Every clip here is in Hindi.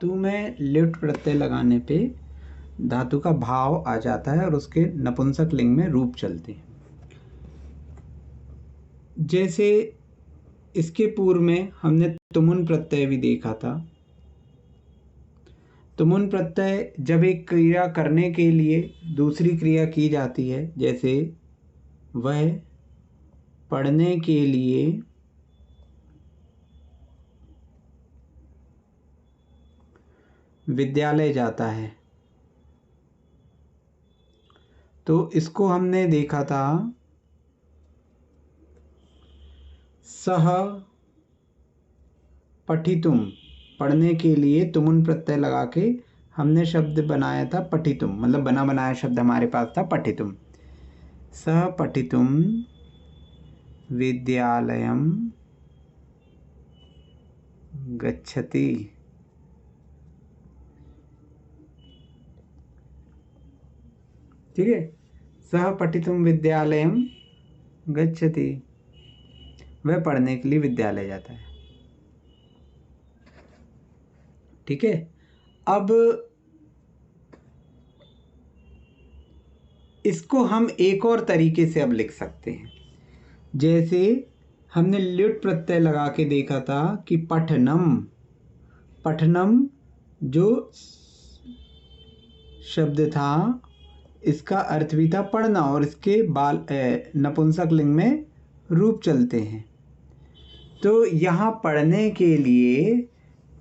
धातु में लिट प्रत्यय लगाने पे धातु का भाव आ जाता है और उसके नपुंसक लिंग में रूप चलते हैं। जैसे इसके पूर्व में हमने तुमुन प्रत्यय भी देखा था। तुमुन प्रत्यय जब एक क्रिया करने के लिए दूसरी क्रिया की जाती है, जैसे वह पढ़ने के लिए विद्यालय जाता है, तो इसको हमने देखा था सह पठितुम, पढ़ने के लिए तुमुन प्रत्यय लगा के हमने शब्द बनाया था पठितुम, मतलब बना बनाया शब्द हमारे पास था पठितुम। सह पठितुम विद्यालयम गच्छति। ठीक है, सह पठितुम विद्यालयम गच्छति, वह पढ़ने के लिए विद्यालय जाता है। ठीक है, अब इसको हम एक और तरीके से अब लिख सकते हैं। जैसे हमने ल्युट प्रत्यय लगा के देखा था कि पठनम, पठनम जो शब्द था इसका अर्थ भी था पढ़ना और इसके बाल नपुंसक लिंग में रूप चलते हैं। तो यहाँ पढ़ने के लिए,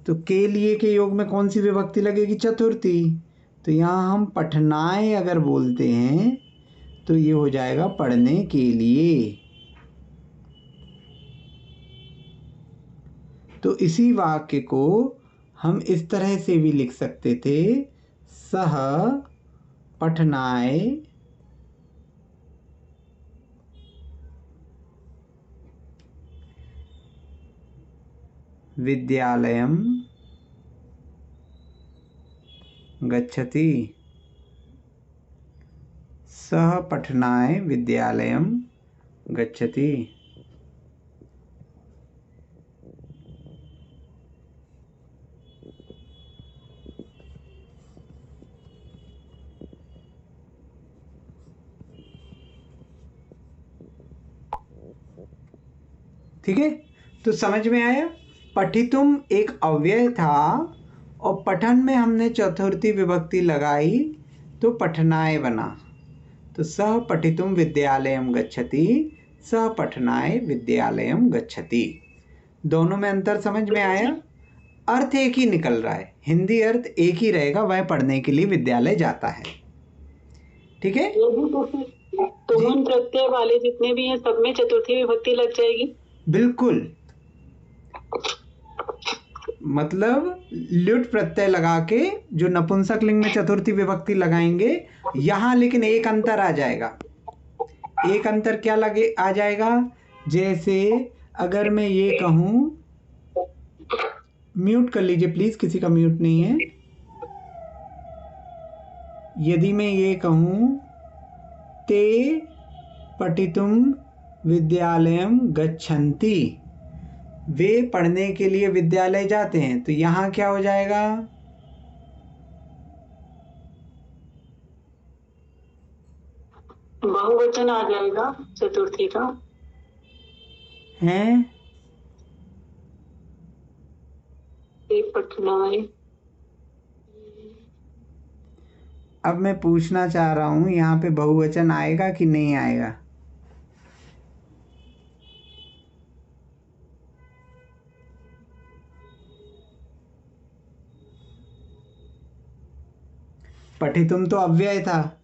तो के लिए के योग में कौन सी विभक्ति लगेगी? चतुर्थी। तो यहाँ हम पठनाए अगर बोलते हैं तो ये हो जाएगा पढ़ने के लिए। तो इसी वाक्य को हम इस तरह से भी लिख सकते थे, सह पठनाय विद्यालयम गच्छति, सह पठनाय विद्यालयम गच्छति। ठीक है, तो समझ में आया? पठितुम एक अव्यय था और पठन में हमने चतुर्थी विभक्ति लगाई तो पठनाय बना। तो सह पठितुम विद्यालयम गच्छति, सह पठनाय विद्यालयम गच्छति। दोनों में अंतर समझ में आया? अर्थ एक ही निकल रहा है, हिंदी अर्थ एक ही रहेगा, वह पढ़ने के लिए विद्यालय जाता है। ठीक है, तुमुन प्रत्यय वाले जितने भी हैं सब में चतुर्थी विभक्ति लग जाएगी। बिल्कुल, मतलब ल्युट प्रत्यय लगा के जो नपुंसक लिंग में चतुर्थी विभक्ति लगाएंगे यहाँ, लेकिन एक अंतर आ जाएगा। एक अंतर क्या लगे आ जाएगा? जैसे अगर मैं ये कहूं, म्यूट कर लीजिए प्लीज, किसी का म्यूट नहीं है। यदि मैं ये कहूं ते पठितुम विद्यालयम गच्छन्ति, वे पढ़ने के लिए विद्यालय जाते हैं, तो यहाँ क्या हो जाएगा? बहुवचन आ जाएगा चतुर्थी का है। पठनाय। अब मैं पूछना चाह रहा हूं यहाँ पे बहुवचन आएगा कि नहीं आएगा? पठितुम तो अव्यय था,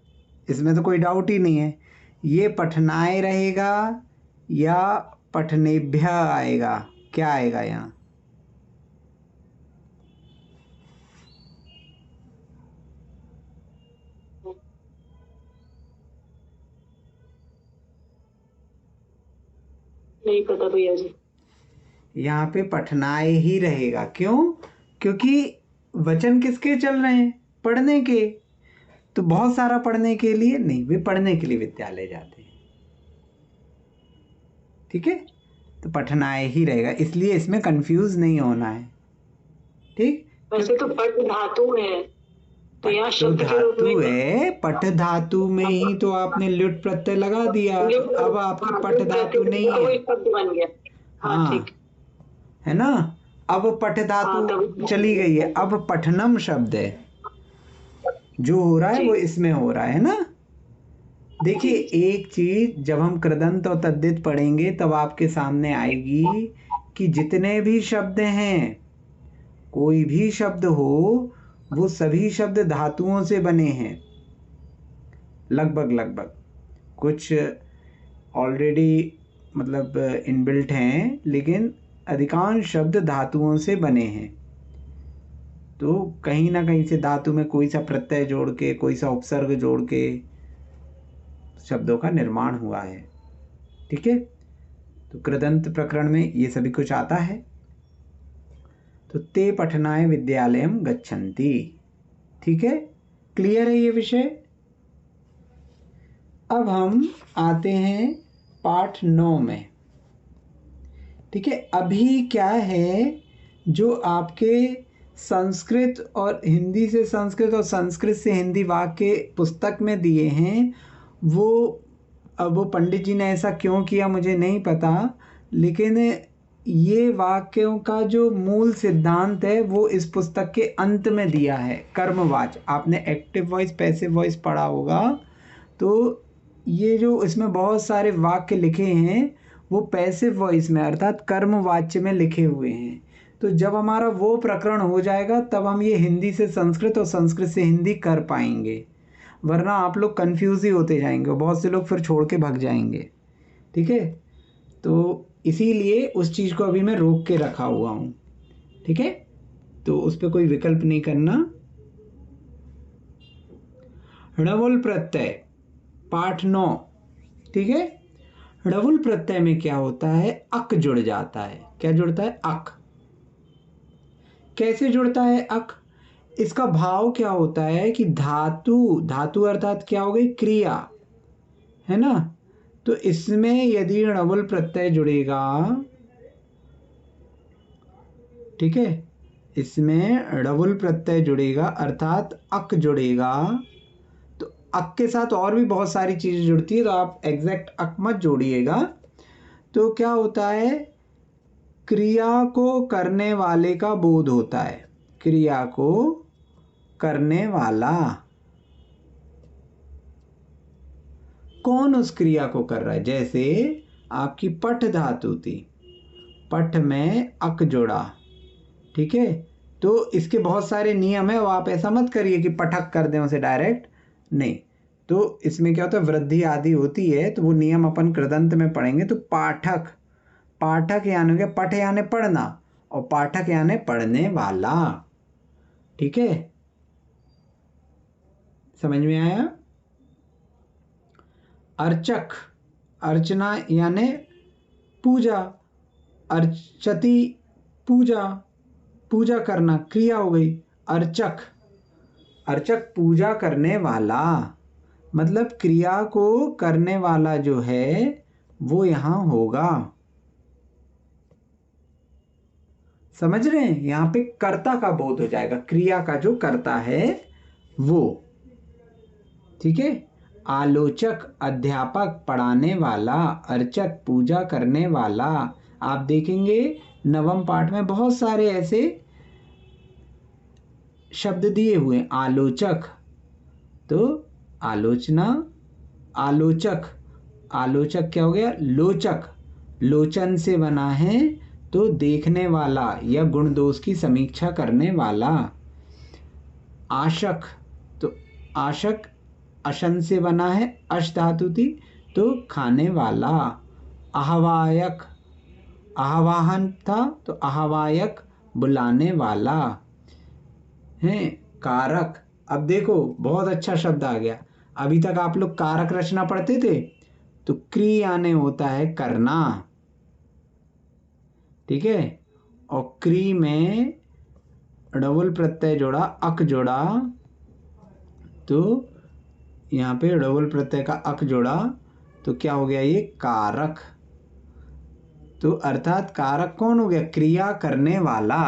इसमें तो कोई डाउट ही नहीं है। ये पठनाय रहेगा या पठनेभ्य आएगा? क्या आएगा यहाँ? नहीं पता भैया जी। यहाँ पे पठनाय ही रहेगा। क्यों? क्योंकि वचन किसके चल रहे हैं? पढ़ने के। तो बहुत सारा पढ़ने के लिए नहीं, वे पढ़ने के लिए विद्यालय जाते हैं। ठीक है, तो पठनाय ही रहेगा, इसलिए इसमें कंफ्यूज नहीं होना है। ठीक, वैसे तो पट धातु है, तो यहाँ तो शब्द के रूप धातु में है, पट धातु में ही तो आपने ल्युट प्रत्यय लगा दिया, अब आपकी पट धातु नहीं है। वही शब्द बन गया। हाँ हाँ, ठीक है ना। अब पट हाँ, धातु तब चली गई है, अब पठनम शब्द है, जो हो रहा है जी वो इसमें हो रहा है ना। देखिए, एक चीज जब हम कृदंत और तद्धित पढ़ेंगे तब आपके सामने आएगी कि जितने भी शब्द हैं, कोई भी शब्द हो, वो सभी शब्द धातुओं से बने हैं, लगभग लगभग। कुछ ऑलरेडी मतलब इनबिल्ट हैं, लेकिन अधिकांश शब्द धातुओं से बने हैं। तो कहीं ना कहीं से धातु में कोई सा प्रत्यय जोड़ के, कोई सा उपसर्ग जोड़ के शब्दों का निर्माण हुआ है। ठीक है, तो कृदंत प्रकरण में ये सभी कुछ आता है। तो ते पठनाय विद्यालयम गच्छन्ति। ठीक है, क्लियर है ये विषय। अब हम आते हैं पाठ 9 में। ठीक है, अभी क्या है, जो आपके संस्कृत और हिंदी से संस्कृत और संस्कृत से हिंदी वाक्य पुस्तक में दिए हैं, वो अब वो पंडित जी ने ऐसा क्यों किया मुझे नहीं पता, लेकिन ये वाक्यों का जो मूल सिद्धांत है वो इस पुस्तक के अंत में दिया है। कर्मवाच, आपने एक्टिव वॉइस पैसिव वॉइस पढ़ा होगा, तो ये जो इसमें बहुत सारे वाक्य लिखे हैं वो पैसिव वॉइस में अर्थात कर्मवाच्य में लिखे हुए हैं। तो जब हमारा वो प्रकरण हो जाएगा तब हम ये हिंदी से संस्कृत और संस्कृत से हिंदी कर पाएंगे, वरना आप लोग कंफ्यूज ही होते जाएंगे और बहुत से लोग फिर छोड़ के भाग जाएंगे। ठीक है, तो इसीलिए उस चीज़ को अभी मैं रोक के रखा हुआ हूँ। ठीक है, तो उस पर कोई विकल्प नहीं करना। णवुल प्रत्यय पाठ 9। ठीक है, णवुल प्रत्यय में क्या होता है, अक जुड़ जाता है। क्या जुड़ता है, अक। कैसे जुड़ता है अक, इसका भाव क्या होता है कि धातु, धातु अर्थात क्या हो गई, क्रिया, है ना। तो इसमें यदि णवुल प्रत्यय जुड़ेगा, ठीक है, इसमें णवुल प्रत्यय जुड़ेगा अर्थात अक जुड़ेगा, तो अक के साथ और भी बहुत सारी चीजें जुड़ती है, तो आप एग्जैक्ट अक मत जोड़िएगा। तो क्या होता है, क्रिया को करने वाले का बोध होता है, क्रिया को करने वाला। कौन उस क्रिया को कर रहा है, जैसे आपकी पठ धातु थी, पठ में अक जोड़ा। ठीक है, तो इसके बहुत सारे नियम है, वो आप ऐसा मत करिए कि पठक कर दें उसे डायरेक्ट, नहीं। तो इसमें क्या होता है, वृद्धि आदि होती है, तो वो नियम अपन कृदंत में पढ़ेंगे। तो पाठक, पाठक यानी क्या, पठ यानी पढ़ना और पाठक यानी पढ़ने वाला। ठीक है, समझ में आया। अर्चक, अर्चना यानी पूजा, अर्चति पूजा, पूजा करना, क्रिया हो गई अर्चक। अर्चक पूजा करने वाला, मतलब क्रिया को करने वाला जो है वो यहां होगा। समझ रहे हैं, यहां पे कर्ता का बोध हो जाएगा, क्रिया का जो कर्ता है वो। ठीक है, आलोचक अध्यापक पढ़ाने वाला, अर्चक पूजा करने वाला। आप देखेंगे नवम पाठ में बहुत सारे ऐसे शब्द दिए हुए, आलोचक, तो आलोचना, आलोचक, आलोचक क्या हो गया, लोचक, लोचन से बना है, तो देखने वाला या गुण दोष की समीक्षा करने वाला। आशक, तो आशक अशन से बना है, अश धातु थी, तो खाने वाला। आह्वायक, आह्वाहन था, तो आह्वायक बुलाने वाला है। कारक, अब देखो बहुत अच्छा शब्द आ गया। अभी तक आप लोग कारक रचना पढ़ते थे, तो क्री आने होता है करना। ठीक है, और क्री में णवुल प्रत्यय जोड़ा, अक जोड़ा, तो यहाँ पे णवुल प्रत्यय का अक जोड़ा, तो क्या हो गया, ये कारक। तो अर्थात कारक कौन हो गया, क्रिया करने वाला।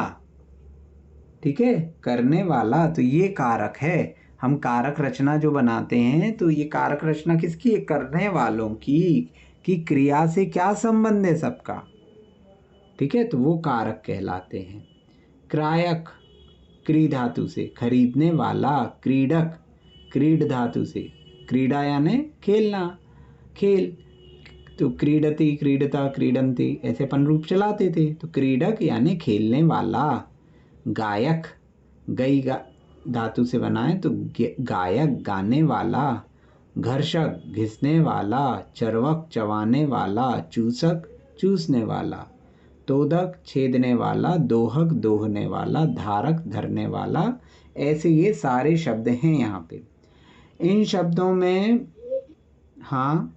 ठीक है, करने वाला, तो ये कारक है। हम कारक रचना जो बनाते हैं तो ये कारक रचना किसकी है? करने वालों की, कि क्रिया से क्या संबंध है सबका, ठीक है, तो वो कारक कहलाते हैं। क्रायक, क्री धातु से, खरीदने वाला। क्रीडक, क्रीड धातु से, क्रीडा यानी खेलना, खेल, तो क्रीडति, क्रीडता, क्रीडंती, ऐसे अपन रूप चलाते थे। तो क्रीडक यानी खेलने वाला। गायक, गई धातु से बना है तो गायक, गाने वाला। घर्षक, घिसने वाला। चर्वक, चबाने वाला। चूसक, चूसने वाला। तोदक, छेदने वाला। दोहक, दोहने वाला। धारक, धरने वाला। ऐसे ये सारे शब्द हैं यहाँ पे। इन शब्दों में, हाँ,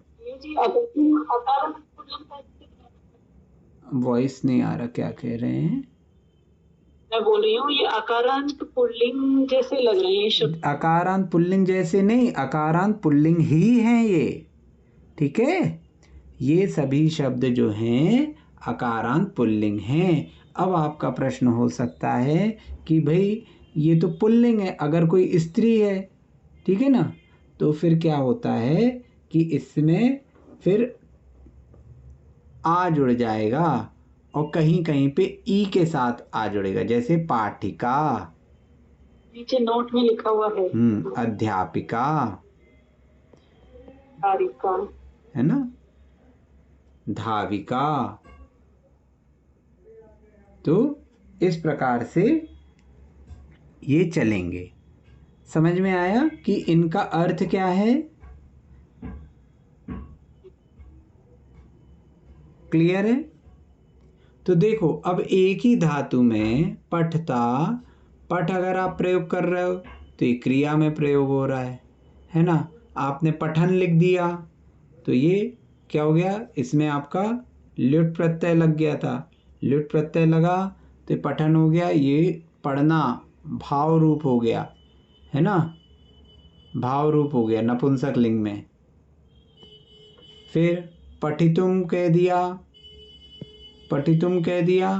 वॉइस नहीं आ रहा, क्या कह रहे हैं? मैं बोल रही हूँ ये अकारांत पुल्लिंग जैसे लग रहे हैं शब्द। अकारांत पुल्लिंग जैसे नहीं, अकारांत पुल्लिंग ही हैं ये, ठीक है। ये सभी शब्द जो हैं अकारांत पुल्लिंग हैं। अब आपका प्रश्न हो सकता है कि भाई ये तो पुल्लिंग है, अगर कोई स्त्री है, ठीक है ना, तो फिर क्या होता है कि इसमें फिर आ जुड़ जाएगा और कहीं कहीं पे ई के साथ आ जुड़ेगा, जैसे पाठिका, नीचे नोट में लिखा हुआ है। अध्यापिका, धारिका, है ना, धाविका। तो इस प्रकार से ये चलेंगे। समझ में आया कि इनका अर्थ क्या है? क्लियर है? तो देखो, अब एक ही धातु में पठता, पठ अगर आप प्रयोग कर रहे हो तो ये क्रिया में प्रयोग हो रहा है ना। आपने पठन लिख दिया तो ये क्या हो गया? इसमें आपका ल्युट प्रत्यय लग गया था, ल्युट प्रत्यय लगा तो पठन हो गया। ये पढ़ना भाव रूप हो गया, है ना, भाव रूप हो गया नपुंसक लिंग में। फिर पठितुम कह दिया, पठितुम कह दिया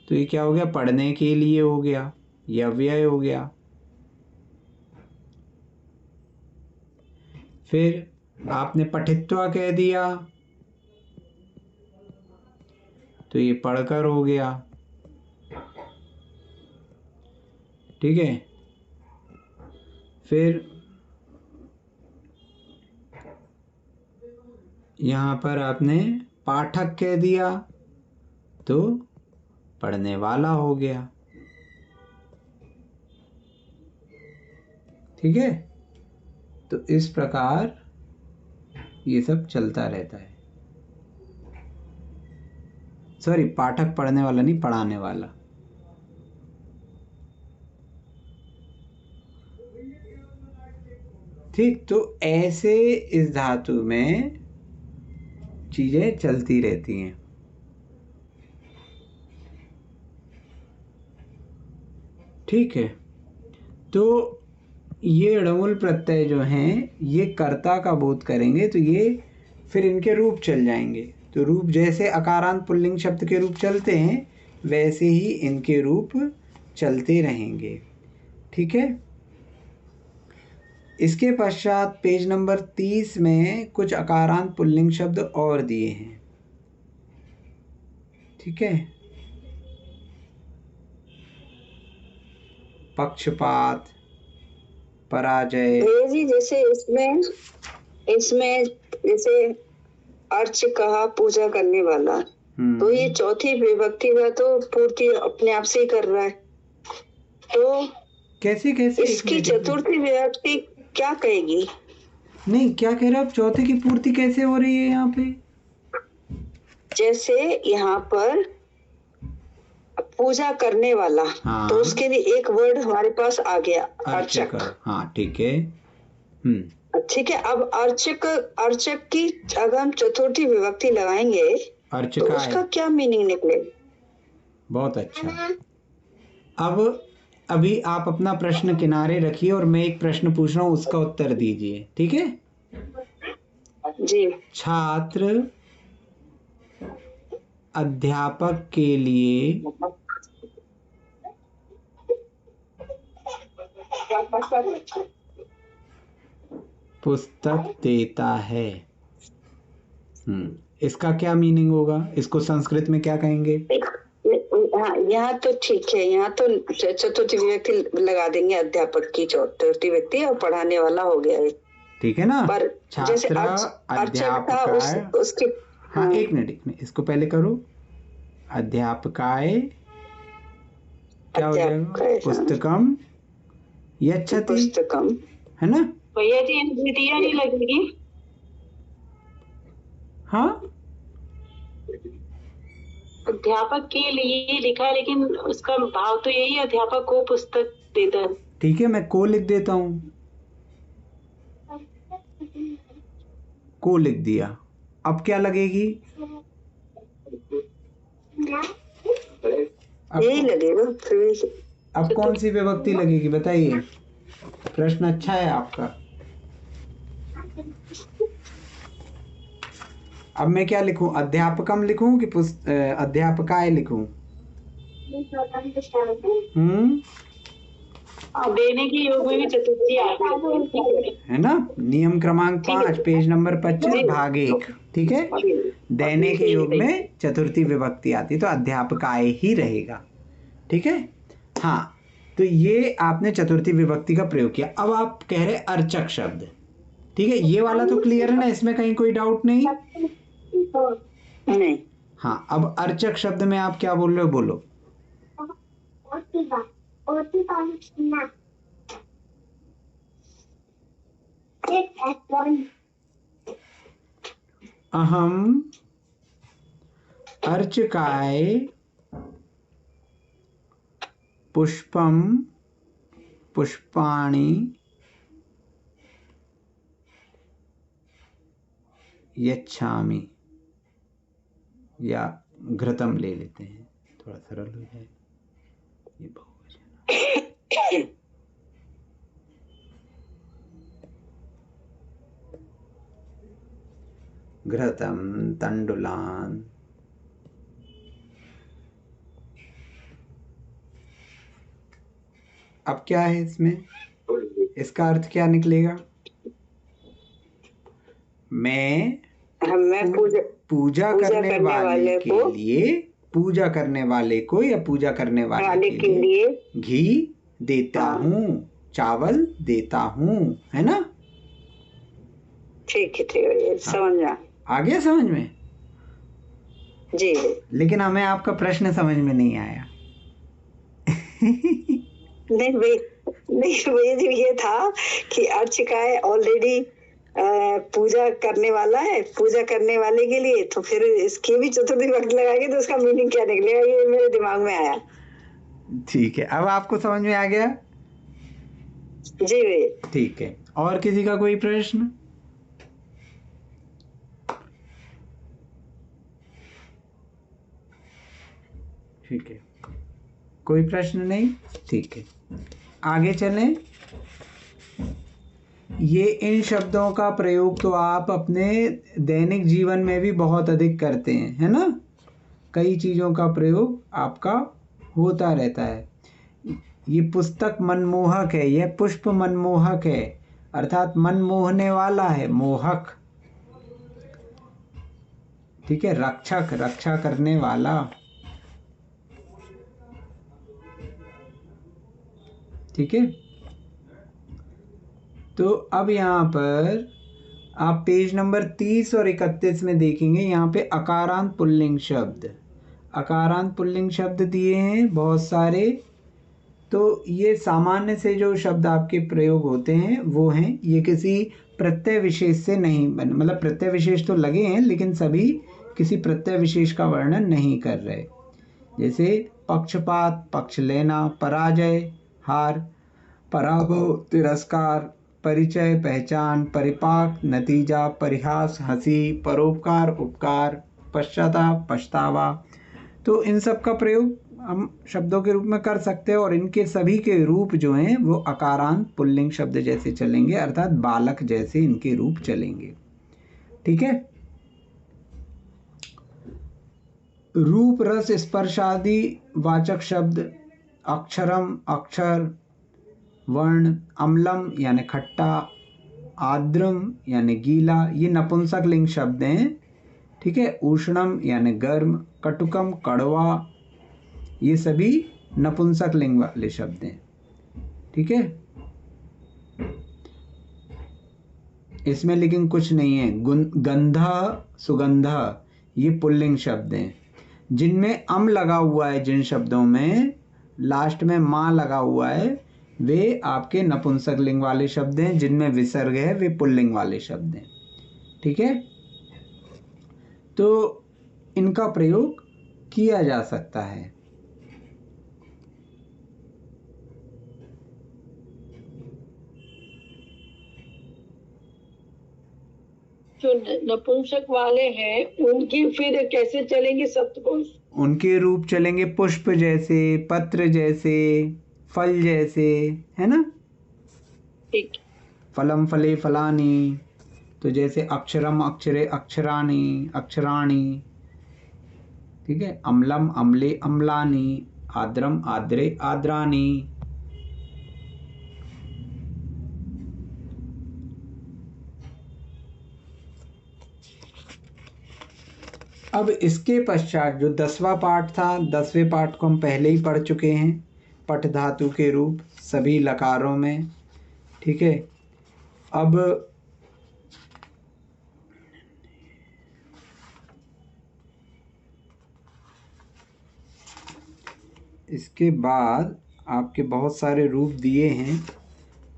तो ये क्या हो गया? पढ़ने के लिए हो गया, ये अव्यय हो गया। फिर आपने पठित्वा कह दिया तो ये पढ़कर हो गया, ठीक है। फिर यहाँ पर आपने पाठक कह दिया तो पढ़ने वाला हो गया, ठीक है। तो इस प्रकार ये सब चलता रहता है। सॉरी, पाठक पढ़ने वाला नहीं, पढ़ाने वाला। ठीक, तो ऐसे इस धातु में चीजें चलती रहती हैं। ठीक है, तो ये णमुल प्रत्यय जो हैं ये कर्ता का बोध करेंगे तो ये फिर इनके रूप चल जाएंगे। तो रूप जैसे अकारांत पुल्लिंग शब्द के रूप चलते हैं वैसे ही इनके रूप चलते रहेंगे, ठीक है। इसके पश्चात पेज नंबर 30 में कुछ अकारांत पुल्लिंग शब्द और दिए हैं, ठीक है। पक्षपात, पराजय। जी जैसे इसमें जैसे अर्च कहा पूजा करने वाला, तो ये चौथी विभक्ति का तो पूर्ति अपने आप से ही कर रहा है, तो कैसे इसकी चतुर्थी विभक्ति क्या कहेगी? नहीं, क्या कह रहे हो आप? चौथे की पूर्ति कैसे हो रही है यहाँ पे? जैसे यहाँ पर पूजा करने वाला, हाँ, तो उसके लिए एक वर्ड हमारे पास आ गया, अर्चक। हाँ, ठीक है। ठीक है, अब अर्चक की अगर हम चतुर्थी विभक्ति लगाएंगे तो उसका क्या मीनिंग निकलेगा? बहुत अच्छा। अब अभी आप अपना प्रश्न किनारे रखिए और मैं एक प्रश्न पूछ रहा हूँ, उसका उत्तर दीजिए, ठीक है जी। छात्र अध्यापक के लिए पुस्तक देता है। इसका क्या मीनिंग होगा? इसको संस्कृत में क्या कहेंगे? हाँ, यहाँ तो ठीक है, यहाँ तो चतुर्थी विभक्ति लगा देंगे, अध्यापक की चतुर्थी व्यक्ति और पढ़ाने वाला हो गया है, ठीक है ना? पर जैसे छात्र अर्चक था उसके हाँ, एक मिनट इसको पहले करो। अध्यापकाय क्या हो जाएगा? पुस्तकम यच्छति, पुस्तकम, है ना? भैया जी द्वितीय नहीं लगेगी? हाँ, अध्यापक के लिए लिखा है, लेकिन उसका भाव तो यही है, अध्यापक को पुस्तक देता है। ठीक है, मैं को लिख देता हूँ, को लिख दिया। अब क्या लगेगी? यही लगेगा। अब कौन सी विभक्ति लगेगी बताइए? प्रश्न अच्छा है आपका। अब मैं क्या लिखूं? अध्यापकम लिखूं कि अध्यापकाय लिखूं? देने के योग में भी चतुर्थी आ गई है ना? नियम क्रमांक 5 पेज नंबर 25 भाग 1, ठीक है? देने के योग में चतुर्थी विभक्ति आती तो अध्यापकाय ही रहेगा, ठीक है? हाँ, तो ये आपने चतुर्थी विभक्ति का प्रयोग किया। अब आप कह रहे अर्चक शब्द, ठीक है? ये वाला तो क्लियर है ना, इसमें कहीं कोई डाउट नहीं? नहीं। हाँ, अब अर्चक शब्द में आप क्या बोल रहे हो? बोलो। अहम अर्चकाय पुष्पम पुष्पाणि यच्छामि, या घृतम ले लेते हैं, थोड़ा सरल हो जाए। ये बहुवचन घृतम तंडुलान। अब क्या है इसमें? इसका अर्थ क्या निकलेगा? मैं पूजा करने वाले के लिए, पूजा करने वाले को या पूजा करने वाले के लिए घी देता हूँ, चावल देता हूँ, है ना? ठीक है, समझ आ गया समझ में? जी। लेकिन हमें आपका प्रश्न समझ में नहीं आया। नहीं भाई, ये था कि अर्चकाय ऑलरेडी पूजा करने वाला है, पूजा करने वाले के लिए, तो फिर इसकी भी चतुर्थी विभक्ति लगाएंगे तो उसका मीनिंग क्या निकलेगा, ये मेरे दिमाग में आया। ठीक है, अब आपको समझ में आ गया? जी भैया। ठीक है, और किसी का कोई प्रश्न? ठीक है, कोई प्रश्न नहीं? ठीक है, आगे चलें। ये इन शब्दों का प्रयोग तो आप अपने दैनिक जीवन में भी बहुत अधिक करते हैं, है ना? कई चीज़ों का प्रयोग आपका होता रहता है। ये पुस्तक मनमोहक है, यह पुष्प मनमोहक है, अर्थात मन मोहने वाला है, मोहक, ठीक है? रक्षक, रक्षा करने वाला, ठीक है? तो अब यहाँ पर आप पेज नंबर 30 और 31 में देखेंगे, यहाँ पे अकारांत पुल्लिंग शब्द, अकारांत पुल्लिंग शब्द दिए हैं बहुत सारे। तो ये सामान्य से जो शब्द आपके प्रयोग होते हैं वो हैं, ये किसी प्रत्यय विशेष से नहीं मतलब प्रत्यय विशेष तो लगे हैं लेकिन सभी किसी प्रत्यय विशेष का वर्णन नहीं कर रहे। जैसे पक्षपात, पक्ष लेना, पराजय, हार, पराभव, तिरस्कार, परिचय, पहचान, परिपाक, नतीजा, परिहास, हंसी, परोपकार, उपकार, पश्चाताप, पछतावा। तो इन सब का प्रयोग हम शब्दों के रूप में कर सकते हैं और इनके सभी के रूप जो हैं वो अकारांत पुल्लिंग शब्द जैसे चलेंगे, अर्थात बालक जैसे इनके रूप चलेंगे, ठीक है? रूप, रस, स्पर्श आदि वाचक शब्द, अक्षरम, अक्षर, वर्ण, अम्लम यानी खट्टा, आर्द्रम यानी गीला, ये नपुंसक लिंग शब्द हैं। ठीक है, उष्णम यानी गर्म, कटुकम कड़वा, ये सभी नपुंसक लिंग वाले शब्द हैं। ठीक है, इसमें लेकिन कुछ नहीं है। गंधा, सुगंधा, ये पुल्लिंग शब्द हैं। जिनमें अम लगा हुआ है, जिन शब्दों में लास्ट में माँ लगा हुआ है, वे आपके नपुंसक लिंग वाले शब्द हैं। जिनमें विसर्ग है वे पुल्लिंग वाले शब्द हैं। ठीक है, तो इनका प्रयोग किया जा सकता है। जो नपुंसक वाले हैं उनकी फिर कैसे चलेंगे सप्तपुरुष? उनके रूप चलेंगे पुष्प जैसे, पत्र जैसे, फल जैसे, है ना। ठीक। फलम फले फलानी, तो जैसे अक्षरम अक्षरे अक्षराणी अक्षराणी। ठीक है, अम्लम अम्ले अम्लानी, आद्रम आद्रे आद्रानी। अब इसके पश्चात जो 10वां पाठ था, 10वें पाठ को हम पहले ही पढ़ चुके हैं। पठ धातु के रूप सभी लकारों में। ठीक है, अब इसके बाद आपके बहुत सारे रूप दिए हैं,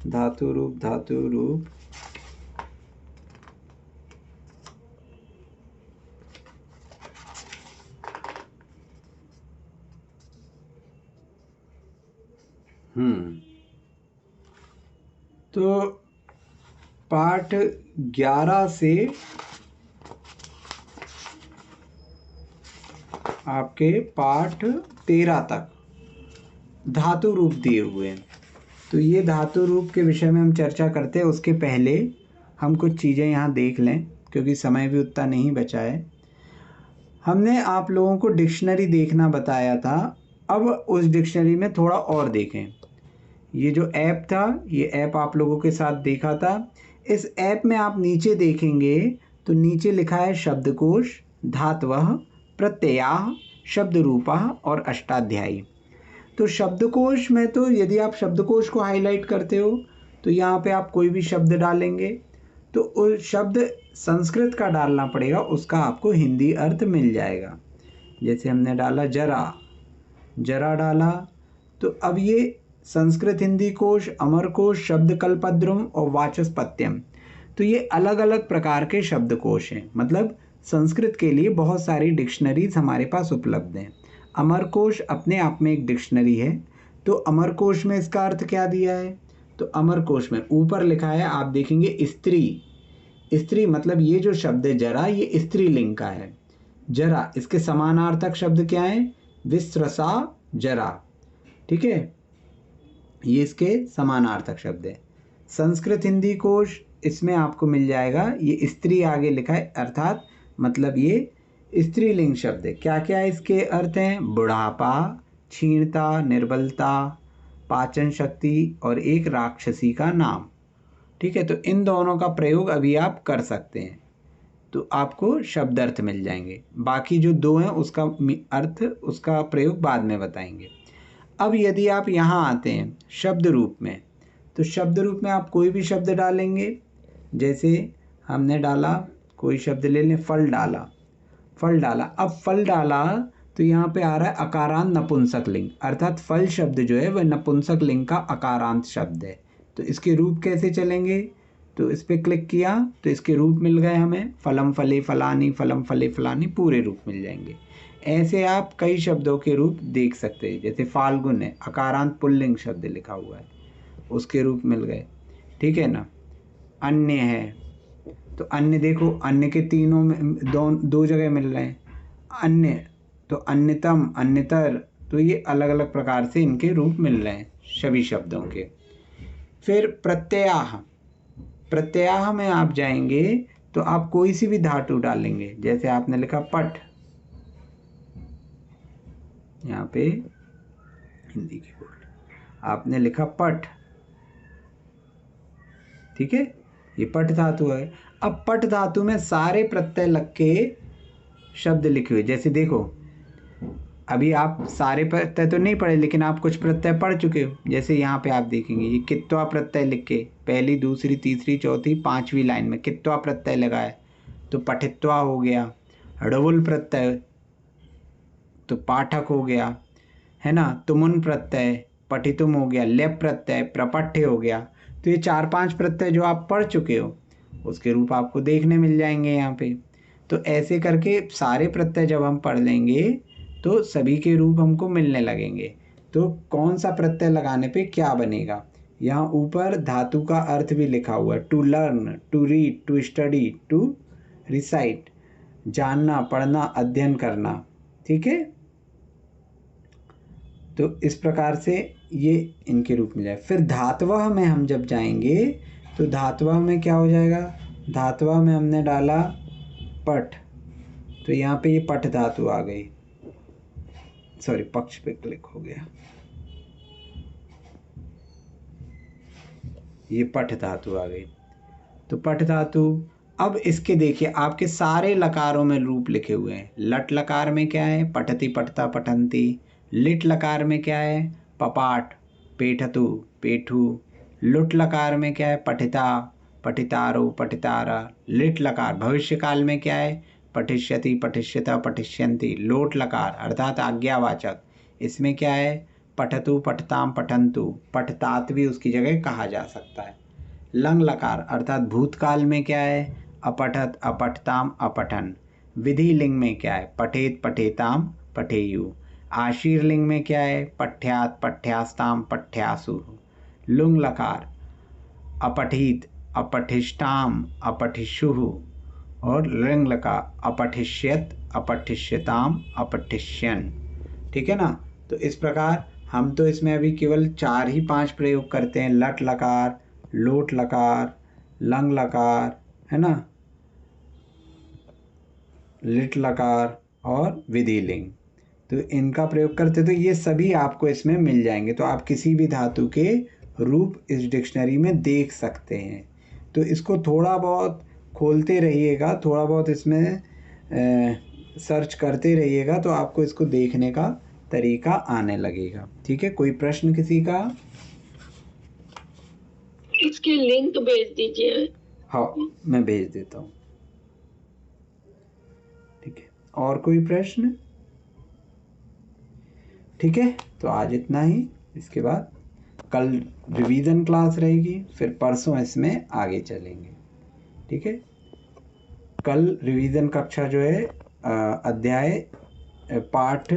धातु रूप, धातु रूप। तो पाठ 11 से आपके पाठ 13 तक धातु रूप दिए हुए हैं। तो ये धातु रूप के विषय में हम चर्चा करते हैं, उसके पहले हम कुछ चीज़ें यहाँ देख लें, क्योंकि समय भी उतना नहीं बचा है। हमने आप लोगों को डिक्शनरी देखना बताया था। अब उस डिक्शनरी में थोड़ा और देखें। ये जो ऐप था, ये ऐप आप लोगों के साथ देखा था। इस ऐप में आप नीचे देखेंगे तो नीचे लिखा है शब्दकोश, धातवः, प्रत्ययाः, शब्द रूपः और अष्टाध्यायी। तो शब्दकोश में तो यदि आप शब्दकोश को हाईलाइट करते हो तो यहाँ पे आप कोई भी शब्द डालेंगे तो उस शब्द संस्कृत का डालना पड़ेगा, उसका आपको हिंदी अर्थ मिल जाएगा। जैसे हमने डाला जरा, जरा डाला, तो अब ये संस्कृत हिंदी कोश, अमर कोश, शब्द कल्पद्रुम और वाचस्पत्यम, तो ये अलग अलग प्रकार के शब्दकोश हैं। मतलब संस्कृत के लिए बहुत सारी डिक्शनरीज हमारे पास उपलब्ध हैं। अमर कोश अपने आप में एक डिक्शनरी है। तो अमर कोश में इसका अर्थ क्या दिया है? तो अमर कोश में ऊपर लिखा है, आप देखेंगे स्त्री। स्त्री मतलब ये जो शब्द है जरा, ये स्त्रीलिंग का है। जरा, इसके समानार्थक शब्द क्या है? विस्रसा जरा। ठीक है, ये इसके समानार्थक शब्द है। संस्कृत हिंदी कोश, इसमें आपको मिल जाएगा, ये स्त्री आगे लिखा है, अर्थात मतलब ये स्त्रीलिंग शब्द है। क्या क्या इसके अर्थ हैं? बुढ़ापा, क्षीणता, निर्बलता, पाचन शक्ति और एक राक्षसी का नाम। ठीक है, तो इन दोनों का प्रयोग अभी आप कर सकते हैं, तो आपको शब्द अर्थ मिल जाएंगे। बाकी जो दो हैं उसका अर्थ, उसका प्रयोग बाद में बताएंगे। अब यदि आप यहाँ आते हैं शब्द रूप में, तो शब्द रूप में आप कोई भी शब्द डालेंगे। जैसे हमने डाला, कोई शब्द ले लें, फल डाला, फल डाला। अब फल डाला तो यहाँ पे आ रहा है अकारांत नपुंसक लिंग, अर्थात फल शब्द जो है वह नपुंसक लिंग का अकारांत शब्द है। तो इसके रूप कैसे चलेंगे? तो इस पर क्लिक किया तो इसके रूप मिल गए हमें, फलम फले फलानी, फलम फले फलानी, पूरे रूप मिल जाएंगे। ऐसे आप कई शब्दों के रूप देख सकते हैं। जैसे फाल्गुन है, अकारांत पुल्लिंग शब्द लिखा हुआ है, उसके रूप मिल गए। ठीक है ना। अन्य है, तो अन्य देखो, अन्य के तीनों में दो जगह मिल रहे हैं। अन्य तो अन्यतम, अन्यतर, तो ये अलग अलग प्रकार से इनके रूप मिल रहे हैं सभी शब्दों के। फिर प्रत्ययाह, प्रत्ययाह में आप जाएंगे तो आप कोई सी भी धातु डालेंगे। जैसे आपने लिखा पठ, यहाँ पे हिंदी की बोर्ड आपने लिखा पठ, ठीक है, ये पठ धातु है। अब पठ धातु में सारे प्रत्यय लग के शब्द लिखे हुए, जैसे देखो अभी आप सारे प्रत्यय तो नहीं पढ़े लेकिन आप कुछ प्रत्यय पढ़ चुके हो। जैसे यहाँ पे आप देखेंगे ये कित्वा प्रत्यय लिख के पहली दूसरी तीसरी चौथी पांचवी लाइन में कित्वा प्रत्यय लगा है तो पठित्वा हो गया। ड़वुल प्रत्यय तो पाठक हो गया, है ना। तुमुन प्रत्यय पठितुम हो गया। लेप प्रत्यय प्रपठ्य हो गया। तो ये 4-5 प्रत्यय जो आप पढ़ चुके हो उसके रूप आपको देखने मिल जाएंगे यहाँ पे। तो ऐसे करके सारे प्रत्यय जब हम पढ़ लेंगे तो सभी के रूप हमको मिलने लगेंगे। तो कौन सा प्रत्यय लगाने पे क्या बनेगा, यहाँ ऊपर धातु का अर्थ भी लिखा हुआ है। To learn, to read, to study, to recite, जानना, पढ़ना, अध्ययन करना। ठीक है, तो इस प्रकार से ये इनके रूप में जाए। फिर धातवह में हम जब जाएंगे तो धातवह में क्या हो जाएगा, धातवह में हमने डाला पठ, तो यहाँ पे ये पठ धातु आ गई। सॉरी, पक्ष पे क्लिक हो गया, ये पठ धातु आ गई। तो पठ धातु, अब इसके देखिए आपके सारे लकारों में रूप लिखे हुए हैं। लट लकार में क्या है, पठति पठता पठंती। लिट लकार में क्या है, पपाठ पेठतु पेठु। लुट लकार में क्या है, पठिता पठितारो पठितारा। लिट लकार भविष्य काल में क्या है, पठिष्यति पठिष्यता पठिष्यन्ति। लोट लकार अर्थात आज्ञावाचक, इसमें क्या है, पठतु पठताम पठन्तु। पठतात भी उसकी जगह कहा जा सकता है। लंग लकार अर्थात भूतकाल में क्या है, अपठत अपठताम अपठन। विधि लिंग में क्या है, पठेत पठेताम पठेयु। आशीर्लिंग में क्या है, पठ्यात पठ्यास्ताम पठ्यासु। लुंग लकार अपठित अपठिष्टाम अपठिषुः। और लिंग लकार अपठिष्यत अपठिष्यताम अपठिष्यन्। ठीक है ना। तो इस प्रकार हम तो इसमें अभी केवल 4 ही 5 प्रयोग करते हैं। लट लकार, लोट लकार, लंग लकार, है ना, लिट लकार और विधि लिंग, तो इनका प्रयोग करते तो ये सभी आपको इसमें मिल जाएंगे। तो आप किसी भी धातु के रूप इस डिक्शनरी में देख सकते हैं। तो इसको थोड़ा बहुत खोलते रहिएगा, थोड़ा बहुत इसमें सर्च करते रहिएगा तो आपको इसको देखने का तरीका आने लगेगा। ठीक है, कोई प्रश्न किसी का? इसके लिंक भेज दीजिए। हाँ, मैं भेज देता हूँ। ठीक है, और कोई प्रश्न? ठीक है, तो आज इतना ही। इसके बाद कल रिवीजन क्लास रहेगी, फिर परसों इसमें आगे चलेंगे। ठीक है, कल रिवीजन कक्षा जो है अध्याय पाठ